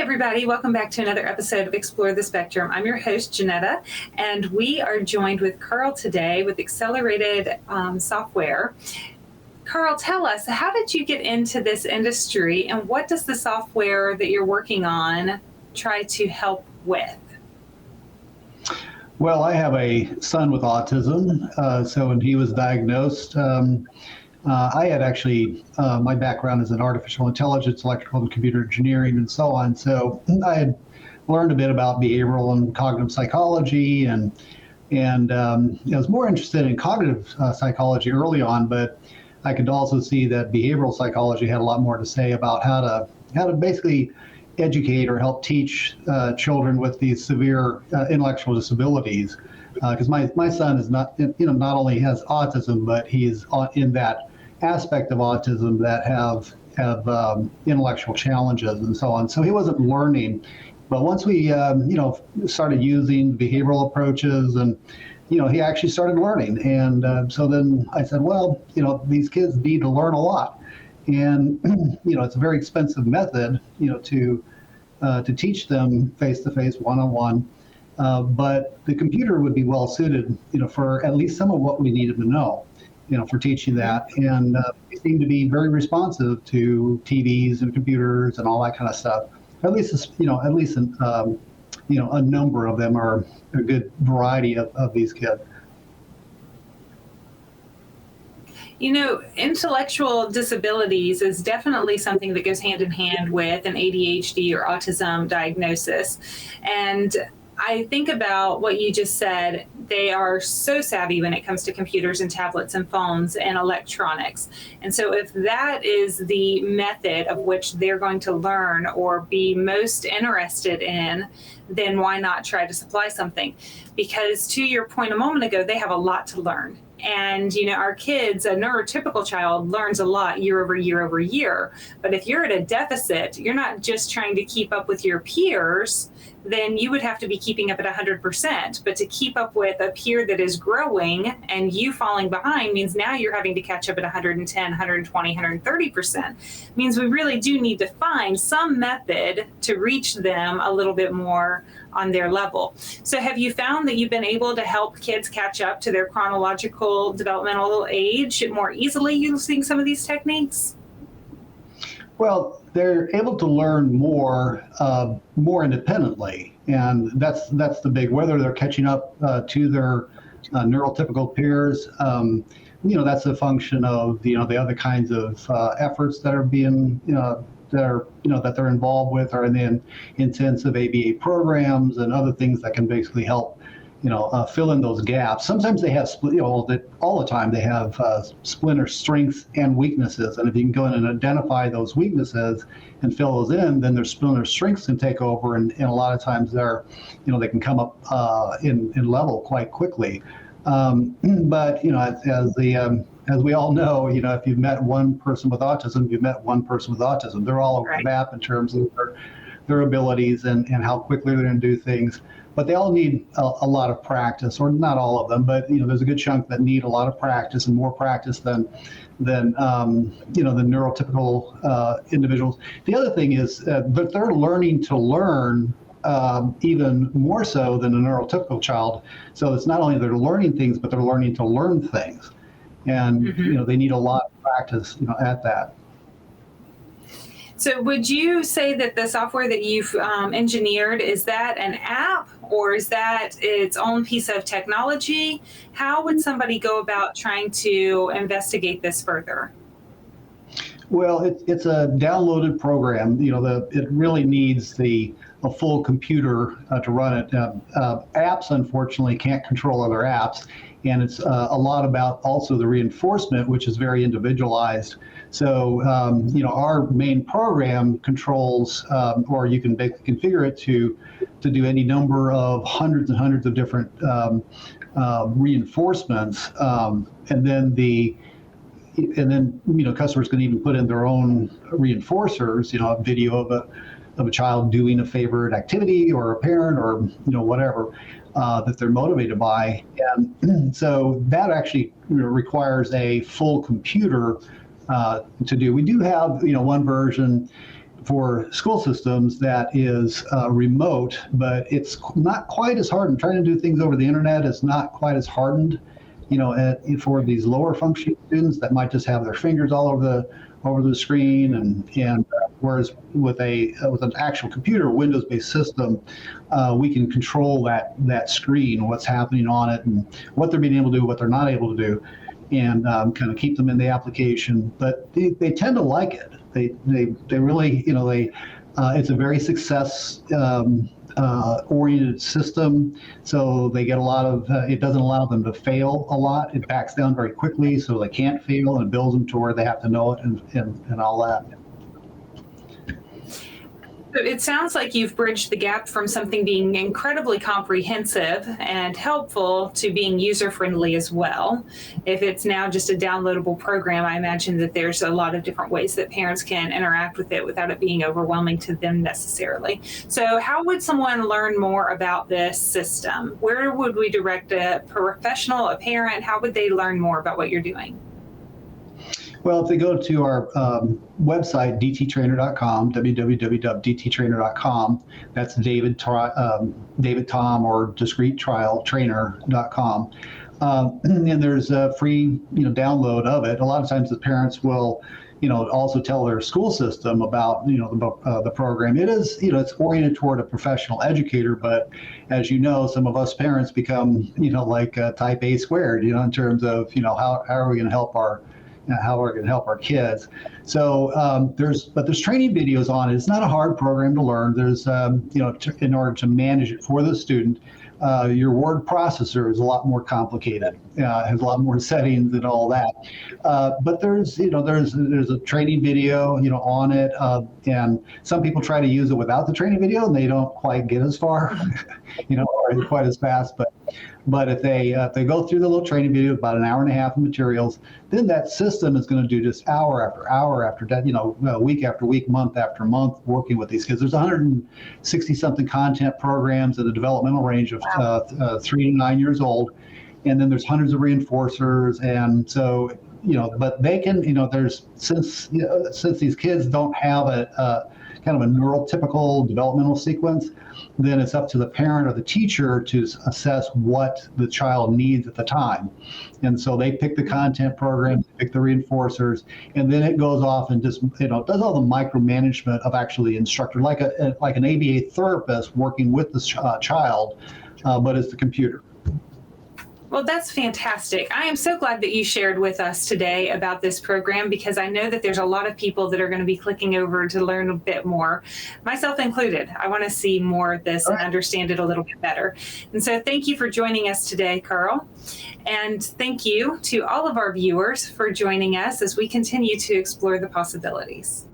everybody. Welcome back to another episode of Explore the Spectrum. I'm your host, Janetta, and we are joined with Karl today with Accelerated Software. Karl, tell us, how did you get into this industry, and what does the software that you're working on try to help with? Well, I have a son with autism, so when he was diagnosed, I had actually, my background is in artificial intelligence, electrical and computer engineering, and so on. So I had learned a bit about behavioral and cognitive psychology, and I was more interested in cognitive psychology early on, but I could also see that behavioral psychology had a lot more to say about how to basically educate or help teach children with these severe intellectual disabilities. Because my son is not only has autism, but he is in that aspect of autism that have intellectual challenges and so on. So he wasn't learning, but once we started using behavioral approaches, and he actually started learning. And so then I said, well, these kids need to learn a lot, and it's a very expensive method, to teach them face-to-face, one-on-one. But the computer would be well suited, for at least some of what we needed to know, for teaching that. And they seem to be very responsive to TVs and computers and all that kind of stuff. At least, a number of them are a good variety of these kids. Intellectual disabilities is definitely something that goes hand in hand with an ADHD or autism diagnosis. And I think about what you just said. They are so savvy when it comes to computers and tablets and phones and electronics. And so if that is the method of which they're going to learn or be most interested in, then why not try to supply something? Because to your point a moment ago, they have a lot to learn. And, our kids, a neurotypical child learns a lot year over year over year. But if you're at a deficit, you're not just trying to keep up with your peers, then you would have to be keeping up at 100%. But to keep up with a peer that is growing and you falling behind means now you're having to catch up at 110, 120, 130%. Means we really do need to find some method to reach them a little bit more on their level. So have you found that you've been able to help kids catch up to their chronological developmental age more easily using some of these techniques? Well, they're able to learn more independently, and that's the big. Whether they're catching up to their neurotypical peers, that's a function of the other kinds of efforts that are being that they're involved with, or in the intensive ABA programs and other things that can basically help fill in those gaps. Sometimes they have all the time they have splinter strengths and weaknesses, and if you can go in and identify those weaknesses and fill those in, then their splinter strengths can take over, and a lot of times they can come up in level quite quickly. But as we all know, if you've met one person with autism, you've met one person with autism. They're all over the map in terms of their abilities and how quickly they're going to do things. But they all need a lot of practice, or not all of them, but there's a good chunk that need a lot of practice, and more practice than the neurotypical individuals. The other thing is that they're learning to learn even more so than a neurotypical child. So it's not only they're learning things, but they're learning to learn things, and they need a lot of practice at that. So would you say that the software that you've engineered, is that an app, or is that its own piece of technology? How would somebody go about trying to investigate this further? Well, it's a downloaded program. It really needs a full computer to run it. Apps, unfortunately, can't control other apps. And it's a lot about also the reinforcement, which is very individualized. So, our main program controls, or you can configure it to do any number of hundreds and hundreds of different reinforcements, and then customers can even put in their own reinforcers. A video of a child doing a favorite activity, or a parent, or whatever that they're motivated by, and so that actually requires a full computer to do. We do have one version for school systems that is remote, but it's not quite as hard. And trying to do things over the internet is not quite as hardened, for these lower functioning students that might just have their fingers all over the screen, and whereas with an actual computer, Windows-based system, we can control that screen, what's happening on it, and what they're being able to do, what they're not able to do, and kind of keep them in the application. But they tend to like it. They really, it's a very success oriented system, so they get a lot of, it doesn't allow them to fail a lot. It backs down very quickly, so they can't fail, and it builds them to where they have to know it and all that. It sounds like you've bridged the gap from something being incredibly comprehensive and helpful to being user-friendly as well. If it's now just a downloadable program, I imagine that there's a lot of different ways that parents can interact with it without it being overwhelming to them necessarily. So how would someone learn more about this system? Where would we direct a professional, a parent? How would they learn more about what you're doing? Well, if they go to our website, dttrainer.com, www.dttrainer.com, that's David Tom or Discrete Trial Trainer.com. And there's a free download of it. A lot of times the parents will also tell their school system about the program. It is it's oriented toward a professional educator, but as some of us parents become like type A squared, in terms of how are we going to help our kids. So there's training videos on it. It's not a hard program to learn. There's in order to manage it for the student, your word processor is a lot more complicated. Has a lot more settings and all that. But there's a training video on it, and some people try to use it without the training video, and they don't quite get as far, or quite as fast. But if they go through the little training video, about an hour and a half of materials, then that system is going to do just hour after hour after that, week after week, month after month, working with these kids. There's 160 something content programs at a developmental range of 3 to 9 years old, and then there's hundreds of reinforcers, and so but they can there's since these kids don't have a kind of a neurotypical developmental sequence, then it's up to the parent or the teacher to assess what the child needs at the time. And so they pick the content program, pick the reinforcers, and then it goes off and just does all the micromanagement of actually instructor, like an ABA therapist working with the child, but it's the computer. Well, that's fantastic. I am so glad that you shared with us today about this program, because I know that there's a lot of people that are going to be clicking over to learn a bit more, myself included. I want to see more of this and understand it a little bit better. And so thank you for joining us today, Karl. And thank you to all of our viewers for joining us as we continue to explore the possibilities.